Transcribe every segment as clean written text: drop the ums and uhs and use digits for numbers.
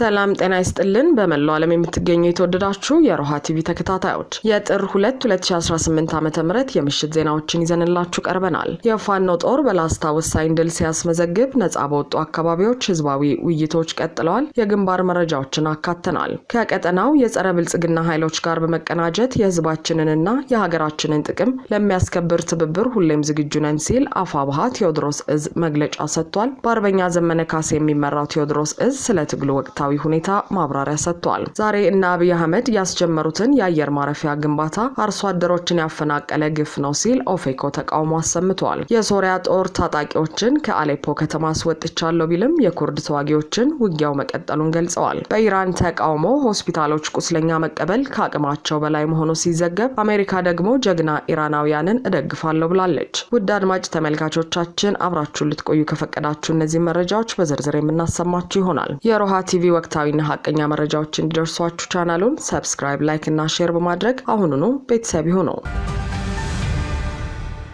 ሰላም ጤና ይስጥልን በመላው ዓለም የምትገኙ የተወደዳችሁ የሮሃ ቲቪ ተከታታዮች የጥር 2 2018 ዓ.ም የምሽት ዜናዎችን ይዘንላችሁ ቀርበናል። የፋኖ ጦር በላስታ ወሳኝ ድል ሲያስመዘግብ ነጻ በወጡ አካባቢዎች ህዝባዊ ውይይቶች ቀጥለዋል። የግንባር መረጃዎችን አካተናል። ከቀጠናው የጸረ ብልጽግና ኃይሎች ጋር በመቀናጀት የህዝባችንንና የሀገራችንን ጥቅም ለሚያስከብር ትብብር ሁሌም ዝግጁ ነን ሲል አፋብሃ ቴዎድሮስ እዝ መግለጫ ሰጥቷል። በአርበኛ ዘመነ ካሴ የሚመራው ቴዎድሮስ እዝ ስለ ትግሉ ወቅታዊ ሁኔታ ማብራሪያ ሰጥቷል። ዛሬ እና አብይ አህመድ ያስጀመሩትን የአየር ማረፊያ ግንባታ አርሶ አደሮችን ያፈናቀለ ግፍ ነው ሲል ኦፌኮ ተቃውሞ አሰምቷል። የሶሪያ ጦር ታጣቂዎችን ከአሌፖ ከተማ አስወጥቻለሁ ቢልም የኩርድ ተዋጊዎችን ውጊያው መቀጠሉን ገልጸዋል። በኢራን ተቃውሞ ሆስፒታሎች ቁስለኛ መቀበል ከአቅማቸው በላይ መሆኑ ሲዘገብ አሜሪካ ደግሞ ጀግና ኢራናውያንን እደግፋለሁ ብላለች። ውድ አድማጭ ተመልካቾቻችን አብራችሁን ልትቆዩ ከፈቀዳችሁ እነዚህ መረጃዎች በዝርዝር የምናሰማችሁ ይሆናል። የሮሃ ቲቪ ወቅታዊና ሀቀኛ መረጃዎች እንዲደርሷችሁ ቻናሉን ሰብስክራይብ፣ ላይክ እና ሼር በማድረግ አሁኑኑ ቤተሰብ ይሁኑ።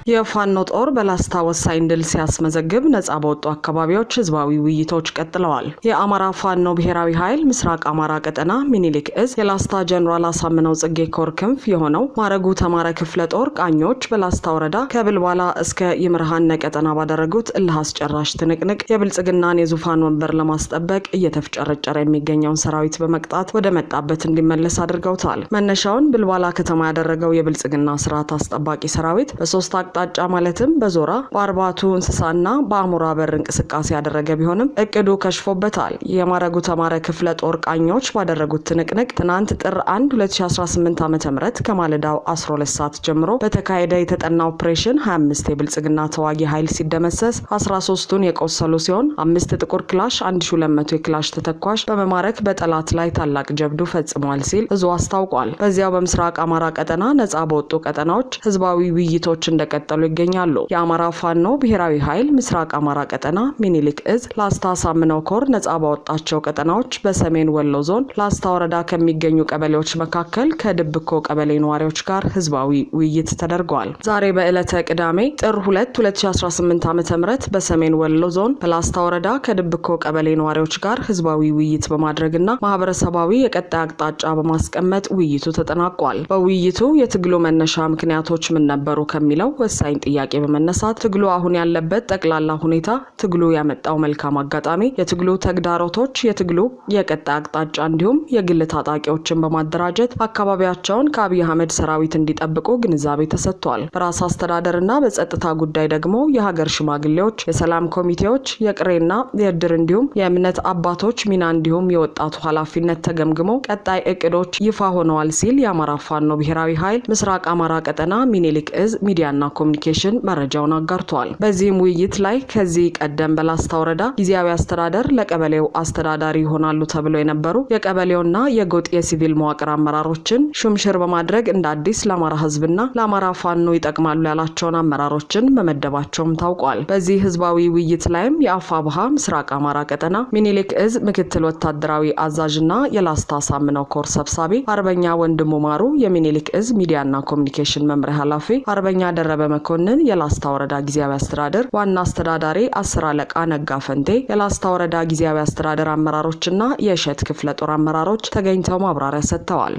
የፋኖ ጦር በላስታ ወሳኝ ድል ሲያስመዘግብ ነጻ በወጡ አካባቢዎች ህዝባዊ ውይይቶች ቀጥለዋል። የአማራ ፋኖ ብሔራዊ ኃይል ምስራቅ አማራ ቀጠና ሚኒሊክ እዝ የላስታ ጀነራል አሳምነው ጽጌ ኮር ክንፍ የሆነው ማረጉ ተማረ ክፍለ ጦር ቃኞች በላስታ ወረዳ ከብልባላ እስከ ይምርሃን ቀጠና ባደረጉት እልህ አስጨራሽ ትንቅንቅ የብልጽግናን የዙፋን ወንበር ለማስጠበቅ እየተፍጨረጨረ የሚገኘውን ሰራዊት በመቅጣት ወደ መጣበት እንዲመለስ አድርገውታል። መነሻውን ብልባላ ከተማ ያደረገው የብልጽግና ስርዓት አስጠባቂ ሰራዊት በሶስት አቅጣጫ ማለትም በዞራ በአርባቱ እንስሳና በአሙራ በር እንቅስቃሴ ያደረገ ቢሆንም እቅዱ ከሽፎበታል። የማረጉ ተማረ ክፍለ ጦር ቃኞች ባደረጉት ትንቅንቅ ትናንት ጥር 1 2018 ዓ.ም ከማለዳው 12 ሰዓት ጀምሮ በተካሄደ የተጠና ኦፕሬሽን 25 የብልጽግና ተዋጊ ኃይል ሲደመሰስ 13ቱን የቆሰሉ ሲሆን 5 ጥቁር ክላሽ 1200 የክላሽ ተተኳሽ በመማረክ በጠላት ላይ ታላቅ ጀብዱ ፈጽሟል ሲል እዙ አስታውቋል። በዚያው በምስራቅ አማራ ቀጠና ነጻ በወጡ ቀጠናዎች ህዝባዊ ውይይቶች እንደቀጠሉ ይገኛሉ። የአማራ ፋኖ ብሔራዊ ኃይል ምስራቅ አማራ ቀጠና ሚኒሊክ እዝ ላስታ አሳምነው ኮር ነጻ ባወጣቸው ቀጠናዎች በሰሜን ወሎ ዞን ላስታ ወረዳ ከሚገኙ ቀበሌዎች መካከል ከድብኮ ቀበሌ ነዋሪዎች ጋር ህዝባዊ ውይይት ተደርጓል። ዛሬ በዕለተ ቅዳሜ ጥር 2 2018 ዓ.ም በሰሜን ወሎ ዞን በላስታ ወረዳ ከድብኮ ቀበሌ ነዋሪዎች ጋር ህዝባዊ ውይይት በማድረግና ማህበረሰባዊ የቀጣይ አቅጣጫ በማስቀመጥ ውይይቱ ተጠናቋል። በውይይቱ የትግሉ መነሻ ምክንያቶች ምን ነበሩ ከሚለው ወሳኝ ጥያቄ በመነሳት ትግሉ አሁን ያለበት ጠቅላላ ሁኔታ፣ ትግሉ ያመጣው መልካም አጋጣሚ፣ የትግሉ ተግዳሮቶች፣ የትግሉ የቀጣይ አቅጣጫ እንዲሁም የግል ታጣቂዎችን በማደራጀት አካባቢያቸውን ከአብይ አህመድ ሰራዊት እንዲጠብቁ ግንዛቤ ተሰጥቷል። በራስ አስተዳደርና በጸጥታ ጉዳይ ደግሞ የሀገር ሽማግሌዎች፣ የሰላም ኮሚቴዎች፣ የቅሬና የእድር እንዲሁም የእምነት አባቶች ሚና እንዲሁም የወጣቱ ኃላፊነት ተገምግሞ ቀጣይ እቅዶች ይፋ ሆነዋል ሲል የአማራ ፋኖ ብሔራዊ ኃይል ምስራቅ አማራ ቀጠና ሚኒሊክ እዝ ሚዲያና ኮሙኒኬሽን መረጃውን አጋርቷል። በዚህም ውይይት ላይ ከዚህ ቀደም በላስታ ወረዳ ጊዜያዊ አስተዳደር ለቀበሌው አስተዳዳሪ ይሆናሉ ተብለው የነበሩ የቀበሌውና የጎጥ የሲቪል መዋቅር አመራሮችን ሹምሽር በማድረግ እንደ አዲስ ለአማራ ህዝብና ለአማራ ፋኖ ይጠቅማሉ ያላቸውን አመራሮችን መመደባቸውም ታውቋል። በዚህ ህዝባዊ ውይይት ላይም የአፋብሃ ምስራቅ አማራ ቀጠና ሚኒሊክ እዝ ምክትል ወታደራዊ አዛዥና የላስታ አሳምነው ኮር ሰብሳቢ አርበኛ ወንድሙ ማሩ፣ የሚኒሊክ እዝ ሚዲያና ኮሙኒኬሽን መምሪያ ኃላፊ አርበኛ ደረበ መኮንን፣ የላስታ ወረዳ ጊዜያዊ አስተዳደር ዋና አስተዳዳሪ 10 አለቃ ነጋ ፈንቴ፣ የላስታ ወረዳ ጊዜያዊ አስተዳደር አመራሮችና የእሸት ክፍለ ጦር አመራሮች ተገኝተው ማብራሪያ ሰጥተዋል።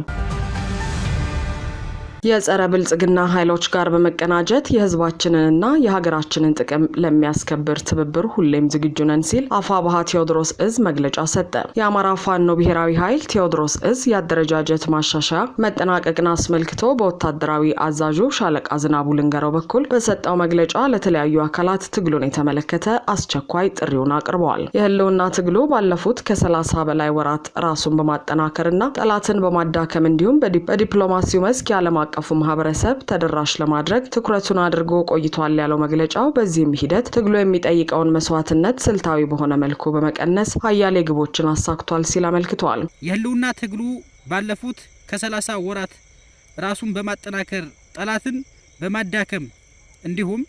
የጸረ ብልጽግና ኃይሎች ጋር በመቀናጀት የህዝባችንንና የሀገራችንን ጥቅም ለሚያስከብር ትብብር ሁሌም ዝግጁ ነን ሲል አፋብሃ ቴዎድሮስ እዝ መግለጫ ሰጠ። የአማራ ፋኖ ብሔራዊ ኃይል ቴዎድሮስ እዝ የአደረጃጀት ማሻሻያ መጠናቀቅን አስመልክቶ በወታደራዊ አዛዡ ሻለቃ ዝናቡ ልንገረው በኩል በሰጠው መግለጫ ለተለያዩ አካላት ትግሉን የተመለከተ አስቸኳይ ጥሪውን አቅርበዋል። የህልውና ትግሉ ባለፉት ከ30 በላይ ወራት ራሱን በማጠናከርና ጠላትን በማዳከም እንዲሁም በዲፕሎማሲው መስክ ያለማ አቀፉ ማህበረሰብ ተደራሽ ለማድረግ ትኩረቱን አድርጎ ቆይቷል ያለው መግለጫው በዚህም ሂደት ትግሉ የሚጠይቀውን መስዋዕትነት ስልታዊ በሆነ መልኩ በመቀነስ አያሌ ግቦችን አሳክቷል ሲል አመልክቷል። የህልውና ትግሉ ባለፉት ከ30 ወራት ራሱን በማጠናከር ጠላትን በማዳከም እንዲሁም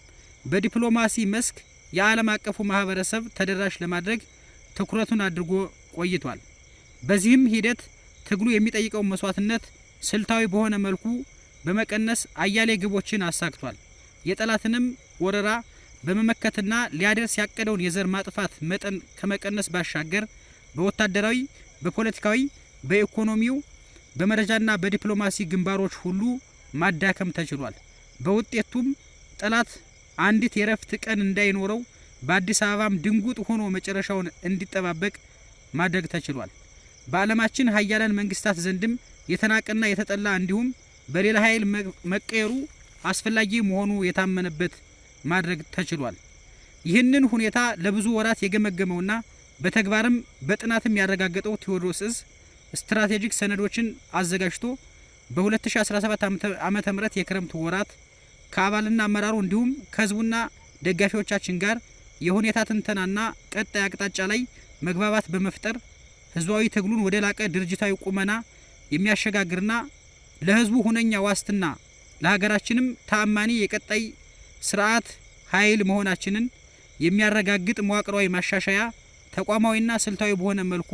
በዲፕሎማሲ መስክ የዓለም አቀፉ ማህበረሰብ ተደራሽ ለማድረግ ትኩረቱን አድርጎ ቆይቷል። በዚህም ሂደት ትግሉ የሚጠይቀውን መስዋዕትነት ስልታዊ በሆነ መልኩ በመቀነስ አያሌ ግቦችን አሳክቷል። የጠላትንም ወረራ በመመከትና ሊያደርስ ያቀደውን የዘር ማጥፋት መጠን ከመቀነስ ባሻገር በወታደራዊ በፖለቲካዊ፣ በኢኮኖሚው፣ በመረጃና በዲፕሎማሲ ግንባሮች ሁሉ ማዳከም ተችሏል። በውጤቱም ጠላት አንዲት የረፍት ቀን እንዳይኖረው በአዲስ አበባም ድንጉጥ ሆኖ መጨረሻውን እንዲጠባበቅ ማድረግ ተችሏል። በዓለማችን ሀያላን መንግስታት ዘንድም የተናቀና የተጠላ እንዲሁም በሌላ ኃይል መቀየሩ አስፈላጊ መሆኑ የታመነበት ማድረግ ተችሏል። ይህንን ሁኔታ ለብዙ ወራት የገመገመውና በተግባርም በጥናትም ያረጋገጠው ቴዎድሮስ ዕዝ ስትራቴጂክ ሰነዶችን አዘጋጅቶ በ2017 ዓመተ ምህረት የክረምት ወራት ከአባልና አመራሩ እንዲሁም ከህዝቡና ደጋፊዎቻችን ጋር የሁኔታ ትንተናና ቀጣይ አቅጣጫ ላይ መግባባት በመፍጠር ህዝባዊ ትግሉን ወደ ላቀ ድርጅታዊ ቁመና የሚያሸጋግርና ለህዝቡ ሁነኛ ዋስትና ለሀገራችንም ተአማኒ የቀጣይ ስርዓት ኃይል መሆናችንን የሚያረጋግጥ መዋቅራዊ ማሻሻያ ተቋማዊና ስልታዊ በሆነ መልኩ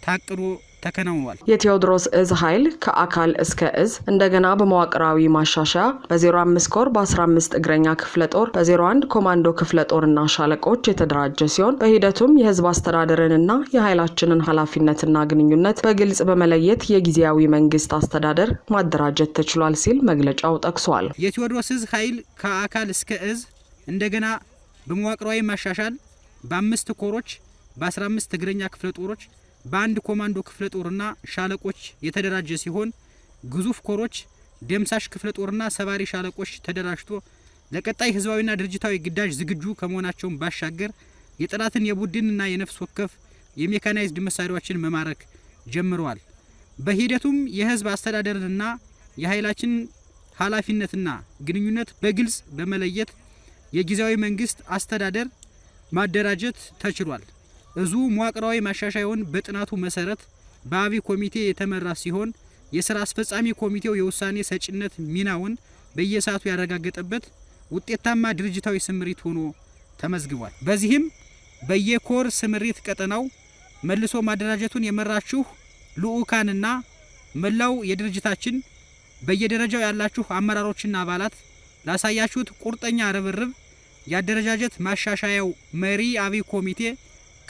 ታቅዶ ተከናውኗል። የቴዎድሮስ ዕዝ ኃይል ከአካል እስከ ዕዝ እንደገና በመዋቅራዊ ማሻሻያ በ05 ኮር በ15 እግረኛ ክፍለ ጦር በ01 ኮማንዶ ክፍለ ጦርና ሻለቆች የተደራጀ ሲሆን በሂደቱም የህዝብ አስተዳደርንና የኃይላችንን ኃላፊነትና ግንኙነት በግልጽ በመለየት የጊዜያዊ መንግስት አስተዳደር ማደራጀት ተችሏል ሲል መግለጫው ጠቅሷል። የቴዎድሮስ ዕዝ ኃይል ከአካል እስከ ዕዝ እንደገና በመዋቅራዊ ማሻሻል በ5 ኮሮች በ15 እግረኛ ክፍለ ጦሮች በአንድ ኮማንዶ ክፍለ ጦርና ሻለቆች የተደራጀ ሲሆን ግዙፍ ኮሮች ደምሳሽ ክፍለ ጦርና ሰባሪ ሻለቆች ተደራጅቶ ለቀጣይ ህዝባዊና ድርጅታዊ ግዳጅ ዝግጁ ከመሆናቸው ባሻገር የጠላትን የቡድንና የነፍስ ወከፍ የሜካናይዝድ መሳሪያዎችን መማረክ ጀምረዋል። በሂደቱም የህዝብ አስተዳደርና የኃይላችን ኃላፊነትና ግንኙነት በግልጽ በመለየት የጊዜያዊ መንግስት አስተዳደር ማደራጀት ተችሏል። ዕዙ መዋቅራዊ ማሻሻያውን በጥናቱ መሰረት በአብይ ኮሚቴ የተመራ ሲሆን የስራ አስፈጻሚ ኮሚቴው የውሳኔ ሰጪነት ሚናውን በየሰዓቱ ያረጋገጠበት ውጤታማ ድርጅታዊ ስምሪት ሆኖ ተመዝግቧል። በዚህም በየኮር ስምሪት ቀጠናው መልሶ ማደራጀቱን የመራችሁ ልኡካንና መላው የድርጅታችን በየደረጃው ያላችሁ አመራሮችና አባላት ላሳያችሁት ቁርጠኛ ርብርብ የአደረጃጀት ማሻሻያው መሪ አብይ ኮሚቴ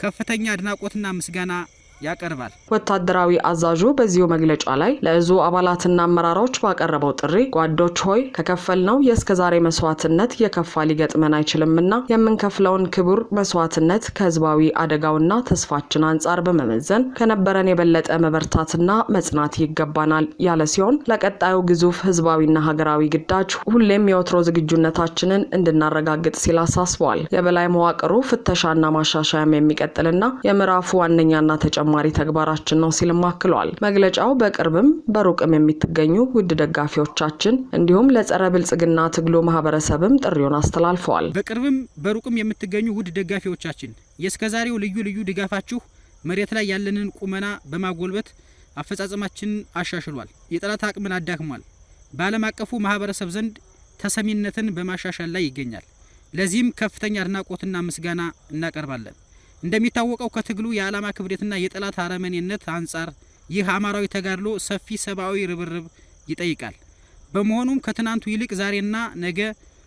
ከፍተኛ አድናቆትና ምስጋና ያቀርባል። ወታደራዊ አዛዡ በዚሁ መግለጫ ላይ ለዕዙ አባላትና አመራሮች ባቀረበው ጥሪ ጓዶች ሆይ ከከፈልነው የእስከዛሬ መስዋዕትነት የከፋ ሊገጥመን አይችልምና የምንከፍለውን ክቡር መስዋዕትነት ከህዝባዊ አደጋውና ተስፋችን አንጻር በመመዘን ከነበረን የበለጠ መበርታትና መጽናት ይገባናል ያለ ሲሆን ለቀጣዩ ግዙፍ ህዝባዊና ሀገራዊ ግዳጅ ሁሌም የወትሮ ዝግጁነታችንን እንድናረጋግጥ ሲል አሳስቧል። የበላይ መዋቅሩ ፍተሻና ማሻሻያም የሚቀጥልና የምዕራፉ ዋነኛና ተጨማሪ ተግባራችን ነው ሲልም አክሏል። መግለጫው በቅርብም በሩቅም የምትገኙ ውድ ደጋፊዎቻችን እንዲሁም ለጸረ ብልጽግና ትግሉ ማህበረሰብም ጥሪውን አስተላልፈዋል። በቅርብም በሩቅም የምትገኙ ውድ ደጋፊዎቻችን የእስከዛሬው ልዩ ልዩ ድጋፋችሁ መሬት ላይ ያለንን ቁመና በማጎልበት አፈጻጸማችንን አሻሽሏል፣ የጠላት አቅምን አዳክሟል፣ በዓለም አቀፉ ማህበረሰብ ዘንድ ተሰሚነትን በማሻሻል ላይ ይገኛል። ለዚህም ከፍተኛ አድናቆትና ምስጋና እናቀርባለን። እንደሚታወቀው ከትግሉ የዓላማ ክብደትና የጠላት አረመኔነት አንጻር ይህ አማራዊ ተጋድሎ ሰፊ ሰብአዊ ርብርብ ይጠይቃል። በመሆኑም ከትናንቱ ይልቅ ዛሬና ነገ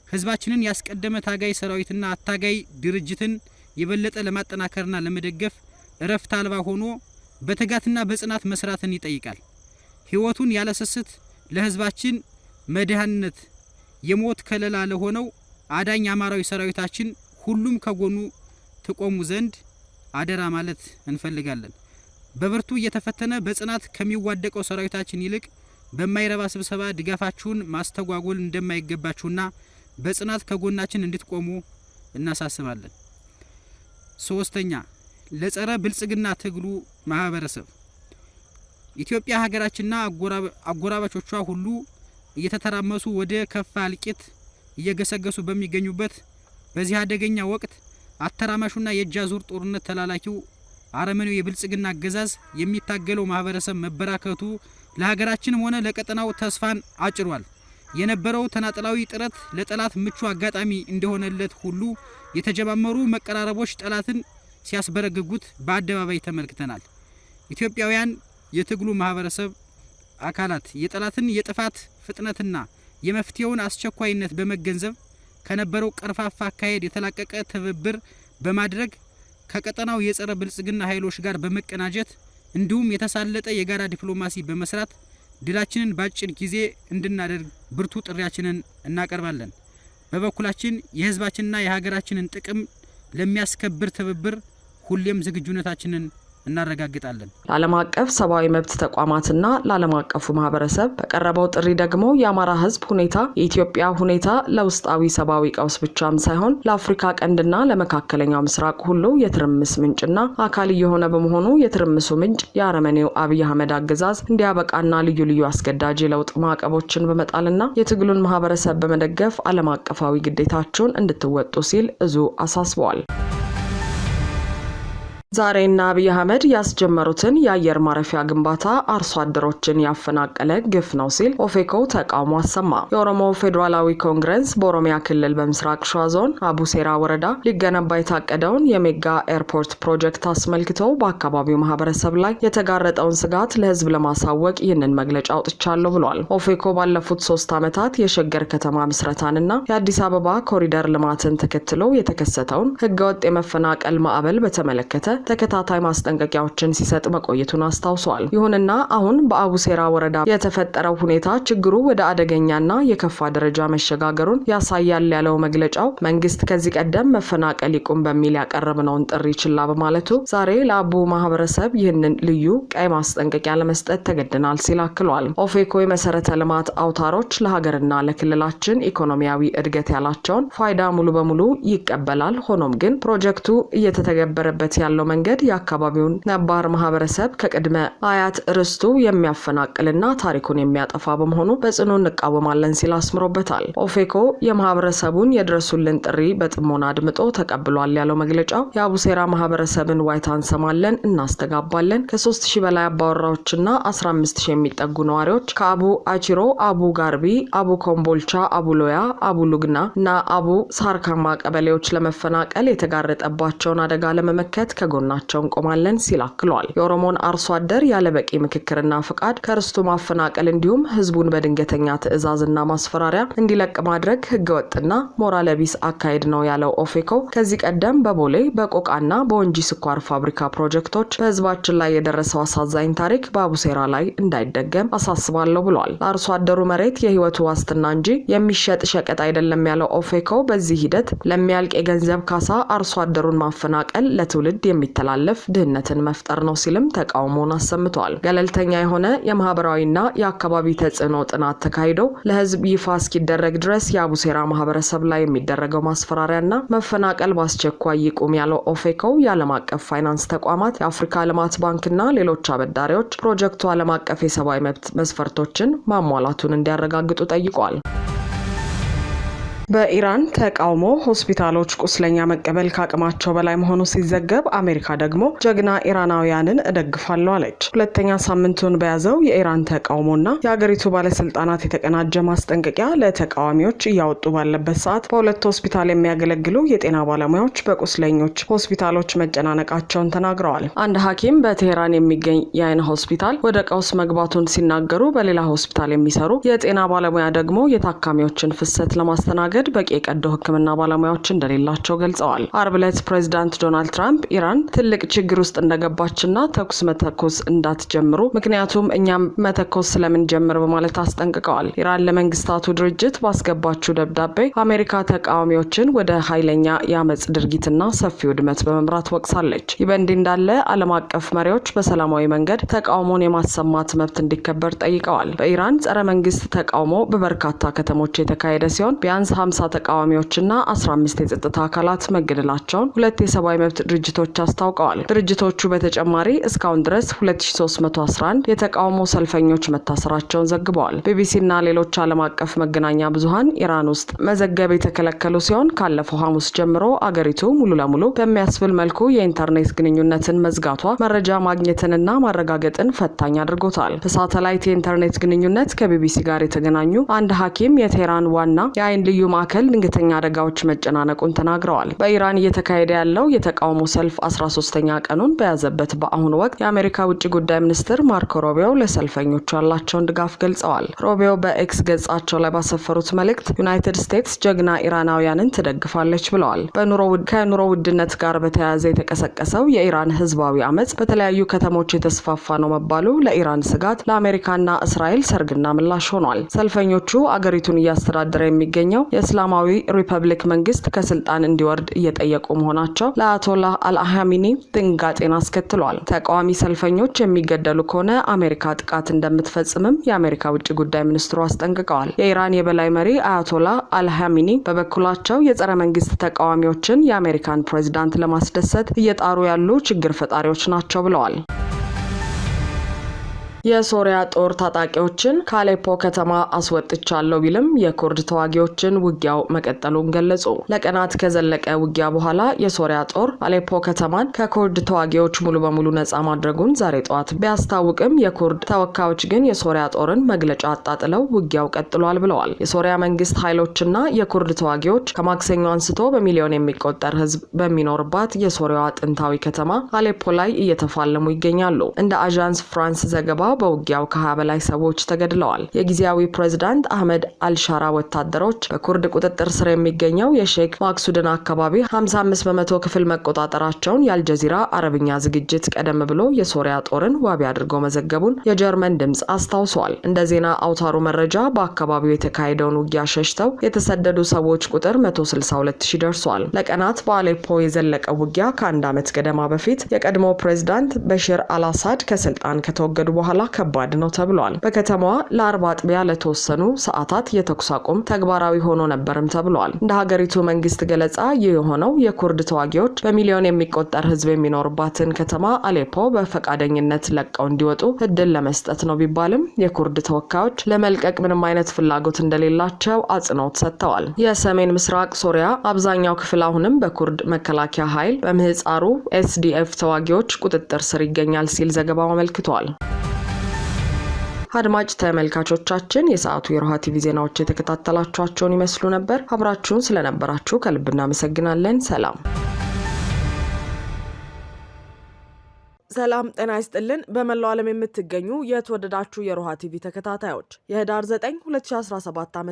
ህዝባችንን ያስቀደመ ታጋይ ሰራዊትና አታጋይ ድርጅትን የበለጠ ለማጠናከርና ለመደገፍ እረፍት አልባ ሆኖ በትጋትና በጽናት መስራትን ይጠይቃል። ህይወቱን ያለሰስት ለህዝባችን መድኃኒት የሞት ከለላ ለሆነው አዳኝ አማራዊ ሰራዊታችን ሁሉም ከጎኑ ተቆሙ ዘንድ አደራ ማለት እንፈልጋለን። በብርቱ እየተፈተነ በጽናት ከሚዋደቀው ሰራዊታችን ይልቅ በማይረባ ስብሰባ ድጋፋችሁን ማስተጓጎል እንደማይገባችሁና በጽናት ከጎናችን እንድትቆሙ እናሳስባለን። ሶስተኛ ለጸረ ብልጽግና ትግሉ ማህበረሰብ ኢትዮጵያ ሀገራችንና አጎራባቾቿ ሁሉ እየተተራመሱ ወደ ከፋ እልቂት እየገሰገሱ በሚገኙበት በዚህ አደገኛ ወቅት አተራማሹና የእጃዙር ጦርነት ተላላኪው አረመኔው የብልጽግና አገዛዝ የሚታገለው ማህበረሰብ መበራከቱ ለሀገራችንም ሆነ ለቀጠናው ተስፋን አጭሯል። የነበረው ተናጠላዊ ጥረት ለጠላት ምቹ አጋጣሚ እንደሆነለት ሁሉ የተጀማመሩ መቀራረቦች ጠላትን ሲያስበረግጉት በአደባባይ ተመልክተናል። ኢትዮጵያውያን የትግሉ ማህበረሰብ አካላት የጠላትን የጥፋት ፍጥነትና የመፍትሄውን አስቸኳይነት በመገንዘብ ከነበረው ቀርፋፋ አካሄድ የተላቀቀ ትብብር በማድረግ ከቀጠናው የጸረ ብልጽግና ኃይሎች ጋር በመቀናጀት እንዲሁም የተሳለጠ የጋራ ዲፕሎማሲ በመስራት ድላችንን ባጭር ጊዜ እንድናደርግ ብርቱ ጥሪያችንን እናቀርባለን። በበኩላችን የህዝባችንና የሀገራችንን ጥቅም ለሚያስከብር ትብብር ሁሌም ዝግጁነታችንን እናረጋግጣለን። ለዓለም አቀፍ ሰብአዊ መብት ተቋማትና ለዓለም አቀፉ ማህበረሰብ በቀረበው ጥሪ ደግሞ የአማራ ህዝብ ሁኔታ የኢትዮጵያ ሁኔታ ለውስጣዊ ሰብአዊ ቀውስ ብቻም ሳይሆን ለአፍሪካ ቀንድና ለመካከለኛው ምስራቅ ሁሉ የትርምስ ምንጭና አካል የሆነ በመሆኑ የትርምሱ ምንጭ የአረመኔው አብይ አህመድ አገዛዝ እንዲያበቃና ልዩ ልዩ አስገዳጅ የለውጥ ማዕቀቦችን በመጣልና የትግሉን ማህበረሰብ በመደገፍ ዓለም አቀፋዊ ግዴታቸውን እንድትወጡ ሲል እዙ አሳስበዋል። ዛሬና አብይ አህመድ ያስጀመሩትን የአየር ማረፊያ ግንባታ አርሶ አደሮችን ያፈናቀለ ግፍ ነው ሲል ኦፌኮ ተቃውሞ አሰማ። የኦሮሞ ፌዴራላዊ ኮንግረስ በኦሮሚያ ክልል በምስራቅ ሸዋ ዞን አቡሴራ ወረዳ ሊገነባ የታቀደውን የሜጋ ኤርፖርት ፕሮጀክት አስመልክቶ በአካባቢው ማህበረሰብ ላይ የተጋረጠውን ስጋት ለህዝብ ለማሳወቅ ይህንን መግለጫ አውጥቻለሁ ብሏል። ኦፌኮ ባለፉት 3 ዓመታት የሸገር ከተማ ምስረታንና የአዲስ አበባ ኮሪደር ልማትን ተከትሎ የተከሰተውን ህገወጥ የመፈናቀል ማዕበል በተመለከተ ተከታታይ ማስጠንቀቂያዎችን ሲሰጥ መቆየቱን አስታውሷል። ይሁንና አሁን በአቡሴራ ወረዳ የተፈጠረው ሁኔታ ችግሩ ወደ አደገኛና የከፋ ደረጃ መሸጋገሩን ያሳያል ያለው መግለጫው መንግስት ከዚህ ቀደም መፈናቀል ይቁም በሚል ያቀረብነውን ጥሪ ችላ በማለቱ ዛሬ ለአቡ ማህበረሰብ ይህንን ልዩ ቀይ ማስጠንቀቂያ ለመስጠት ተገድናል ሲል አክሏል። ኦፌኮ የመሰረተ ልማት አውታሮች ለሀገርና ለክልላችን ኢኮኖሚያዊ እድገት ያላቸውን ፋይዳ ሙሉ በሙሉ ይቀበላል። ሆኖም ግን ፕሮጀክቱ እየተተገበረበት ያለው መንገድ የአካባቢውን ነባር ማህበረሰብ ከቅድመ አያት ርስቱ የሚያፈናቅልና ታሪኩን የሚያጠፋ በመሆኑ በጽኑ እንቃወማለን ሲል አስምሮበታል። ኦፌኮ የማህበረሰቡን የድረሱልን ጥሪ በጥሞና አድምጦ ተቀብሏል ያለው መግለጫው የአቡሴራ ማህበረሰብን ዋይታ እንሰማለን፣ እናስተጋባለን። ከ3000 በላይ አባወራዎችና 15000 የሚጠጉ ነዋሪዎች ከአቡ አቺሮ፣ አቡ ጋርቢ፣ አቡ ኮምቦልቻ፣ አቡ ሎያ፣ አቡ ሉግና እና አቡ ሳርካማ ቀበሌዎች ለመፈናቀል የተጋረጠባቸውን አደጋ ለመመከት ከጎናቸው እንቆማለን ሲል አክሏል። የኦሮሞን አርሶ አደር ያለበቂ ምክክርና ፍቃድ ከርስቱ ማፈናቀል እንዲሁም ህዝቡን በድንገተኛ ትዕዛዝና ማስፈራሪያ እንዲለቅ ማድረግ ህገወጥና ሞራል ቢስ አካሄድ ነው ያለው ኦፌኮ ከዚህ ቀደም በቦሌ በቆቃና በወንጂ ስኳር ፋብሪካ ፕሮጀክቶች በህዝባችን ላይ የደረሰው አሳዛኝ ታሪክ በአቡሴራ ላይ እንዳይደገም አሳስባለሁ ብሏል። ለአርሶ አደሩ መሬት የህይወቱ ዋስትና እንጂ የሚሸጥ ሸቀጥ አይደለም ያለው ኦፌኮ በዚህ ሂደት ለሚያልቅ የገንዘብ ካሳ አርሶ አደሩን ማፈናቀል ለትውልድ የሚተላለፍ ድህነትን መፍጠር ነው ሲልም ተቃውሞውን አሰምቷል። ገለልተኛ የሆነ የማህበራዊና የአካባቢ ተጽዕኖ ጥናት ተካሂዶ ለህዝብ ይፋ እስኪደረግ ድረስ የአቡሴራ ማህበረሰብ ላይ የሚደረገው ማስፈራሪያና መፈናቀል በአስቸኳይ ይቁም ያለው ኦፌኮ የዓለም አቀፍ ፋይናንስ ተቋማት፣ የአፍሪካ ልማት ባንክና ሌሎች አበዳሪዎች ፕሮጀክቱ ዓለም አቀፍ የሰብአዊ መብት መስፈርቶችን ማሟላቱን እንዲያረጋግጡ ጠይቋል። በኢራን ተቃውሞ ሆስፒታሎች ቁስለኛ መቀበል ከአቅማቸው በላይ መሆኑ ሲዘገብ አሜሪካ ደግሞ ጀግና ኢራናውያንን እደግፋለሁ አለች። ሁለተኛ ሳምንቱን በያዘው የኢራን ተቃውሞና የሀገሪቱ ባለስልጣናት የተቀናጀ ማስጠንቀቂያ ለተቃዋሚዎች እያወጡ ባለበት ሰዓት በሁለት ሆስፒታል የሚያገለግሉ የጤና ባለሙያዎች በቁስለኞች ሆስፒታሎች መጨናነቃቸውን ተናግረዋል። አንድ ሐኪም በቴህራን የሚገኝ የአይን ሆስፒታል ወደ ቀውስ መግባቱን ሲናገሩ፣ በሌላ ሆስፒታል የሚሰሩ የጤና ባለሙያ ደግሞ የታካሚዎችን ፍሰት ለማስተናገድ በቂ የቀዶ ሕክምና ባለሙያዎች እንደሌላቸው ገልጸዋል። አርብ ዕለት ፕሬዚዳንት ዶናልድ ትራምፕ ኢራን ትልቅ ችግር ውስጥ እንደገባችና ተኩስ መተኮስ እንዳትጀምሩ ምክንያቱም እኛም መተኮስ ስለምንጀምር በማለት አስጠንቅቀዋል። ኢራን ለመንግስታቱ ድርጅት ባስገባችው ደብዳቤ አሜሪካ ተቃዋሚዎችን ወደ ኃይለኛ የአመጽ ድርጊትና ሰፊ ውድመት በመምራት ወቅሳለች። ይህ በእንዲህ እንዳለ ዓለም አቀፍ መሪዎች በሰላማዊ መንገድ ተቃውሞን የማሰማት መብት እንዲከበር ጠይቀዋል። በኢራን ጸረ መንግስት ተቃውሞ በበርካታ ከተሞች የተካሄደ ሲሆን ቢያንስ 50 ተቃዋሚዎችና 15 የጸጥታ አካላት መገደላቸውን ሁለት የሰብአዊ መብት ድርጅቶች አስታውቀዋል። ድርጅቶቹ በተጨማሪ እስካሁን ድረስ 2311 የተቃውሞ ሰልፈኞች መታሰራቸውን ዘግበዋል። ቢቢሲና ሌሎች ዓለም አቀፍ መገናኛ ብዙሃን ኢራን ውስጥ መዘገብ የተከለከሉ ሲሆን ካለፈው ሐሙስ ጀምሮ አገሪቱ ሙሉ ለሙሉ በሚያስብል መልኩ የኢንተርኔት ግንኙነትን መዝጋቷ መረጃ ማግኘትንና ማረጋገጥን ፈታኝ አድርጎታል። በሳተላይት የኢንተርኔት ግንኙነት ከቢቢሲ ጋር የተገናኙ አንድ ሐኪም የቴህራን ዋና የአይን ልዩ ማዕከል ድንገተኛ አደጋዎች መጨናነቁን ተናግረዋል። በኢራን እየተካሄደ ያለው የተቃውሞ ሰልፍ 13ኛ ቀኑን በያዘበት በአሁኑ ወቅት የአሜሪካ ውጭ ጉዳይ ሚኒስትር ማርኮ ሩቢዮ ለሰልፈኞቹ ያላቸውን ድጋፍ ገልጸዋል። ሩቢዮ በኤክስ ገጻቸው ላይ ባሰፈሩት መልእክት ዩናይትድ ስቴትስ ጀግና ኢራናውያንን ትደግፋለች ብለዋል። ከኑሮ ውድነት ጋር በተያያዘ የተቀሰቀሰው የኢራን ህዝባዊ አመጽ በተለያዩ ከተሞች የተስፋፋ ነው መባሉ ለኢራን ስጋት፣ ለአሜሪካና እስራኤል ሰርግና ምላሽ ሆኗል። ሰልፈኞቹ አገሪቱን እያስተዳደረ የሚገኘው የእስላማዊ ሪፐብሊክ መንግስት ከስልጣን እንዲወርድ እየጠየቁ መሆናቸው ለአያቶላህ አልሃሚኒ ድንጋጤን አስከትሏል። ተቃዋሚ ሰልፈኞች የሚገደሉ ከሆነ አሜሪካ ጥቃት እንደምትፈጽምም የአሜሪካ ውጭ ጉዳይ ሚኒስትሩ አስጠንቅቀዋል። የኢራን የበላይ መሪ አያቶላህ አልሃሚኒ በበኩላቸው የጸረ መንግስት ተቃዋሚዎችን የአሜሪካን ፕሬዝዳንት ለማስደሰት እየጣሩ ያሉ ችግር ፈጣሪዎች ናቸው ብለዋል። የሶሪያ ጦር ታጣቂዎችን ከአሌፖ ከተማ አስወጥቻለሁ ቢልም የኩርድ ተዋጊዎችን ውጊያው መቀጠሉን ገለጹ። ለቀናት ከዘለቀ ውጊያ በኋላ የሶሪያ ጦር አሌፖ ከተማን ከኩርድ ተዋጊዎች ሙሉ በሙሉ ነጻ ማድረጉን ዛሬ ጠዋት ቢያስታውቅም የኩርድ ተወካዮች ግን የሶሪያ ጦርን መግለጫ አጣጥለው ውጊያው ቀጥሏል ብለዋል። የሶሪያ መንግስት ኃይሎችና የኩርድ ተዋጊዎች ከማክሰኞ አንስቶ በሚሊዮን የሚቆጠር ህዝብ በሚኖርባት የሶሪያዋ ጥንታዊ ከተማ አሌፖ ላይ እየተፋለሙ ይገኛሉ። እንደ አዣንስ ፍራንስ ዘገባ በውጊያው ከ20 በላይ ሰዎች ተገድለዋል። የጊዜያዊ ፕሬዝዳንት አህመድ አልሻራ ወታደሮች በኩርድ ቁጥጥር ስር የሚገኘው የሼክ ማክሱድን አካባቢ 55 በመቶ ክፍል መቆጣጠራቸውን የአልጀዚራ አረብኛ ዝግጅት ቀደም ብሎ የሶሪያ ጦርን ዋቢ አድርጎ መዘገቡን የጀርመን ድምጽ አስታውሷል። እንደ ዜና አውታሩ መረጃ በአካባቢው የተካሄደውን ውጊያ ሸሽተው የተሰደዱ ሰዎች ቁጥር 162,000 ደርሷል። ለቀናት በአሌፖ የዘለቀው ውጊያ ከአንድ ዓመት ገደማ በፊት የቀድሞ ፕሬዝዳንት በሽር አልአሳድ ከስልጣን ከተወገዱ በኋላ ከባድ ነው ተብሏል። በከተማዋ ለ40 አጥቢያ ለተወሰኑ ሰዓታት የተኩስ አቁም ተግባራዊ ሆኖ ነበርም ተብሏል። እንደ ሀገሪቱ መንግስት ገለጻ ይህ የሆነው የኩርድ ተዋጊዎች በሚሊዮን የሚቆጠር ህዝብ የሚኖርባትን ከተማ አሌፖ በፈቃደኝነት ለቀው እንዲወጡ እድል ለመስጠት ነው ቢባልም የኩርድ ተወካዮች ለመልቀቅ ምንም አይነት ፍላጎት እንደሌላቸው አጽንኦት ሰጥተዋል። የሰሜን ምስራቅ ሶሪያ አብዛኛው ክፍል አሁንም በኩርድ መከላከያ ኃይል በምህጻሩ ኤስዲኤፍ ተዋጊዎች ቁጥጥር ስር ይገኛል ሲል ዘገባው አመልክቷል። አድማጭ ተመልካቾቻችን የሰዓቱ የሮሃ ቲቪ ዜናዎች የተከታተላችኋቸውን ይመስሉ ነበር። አብራችሁን ስለነበራችሁ ከልብ እናመሰግናለን። ሰላም ጤና ይስጥልን። በመላው ዓለም የምትገኙ የተወደዳችሁ የሮሃ ቲቪ ተከታታዮች የህዳር 9 2017 ዓ.ም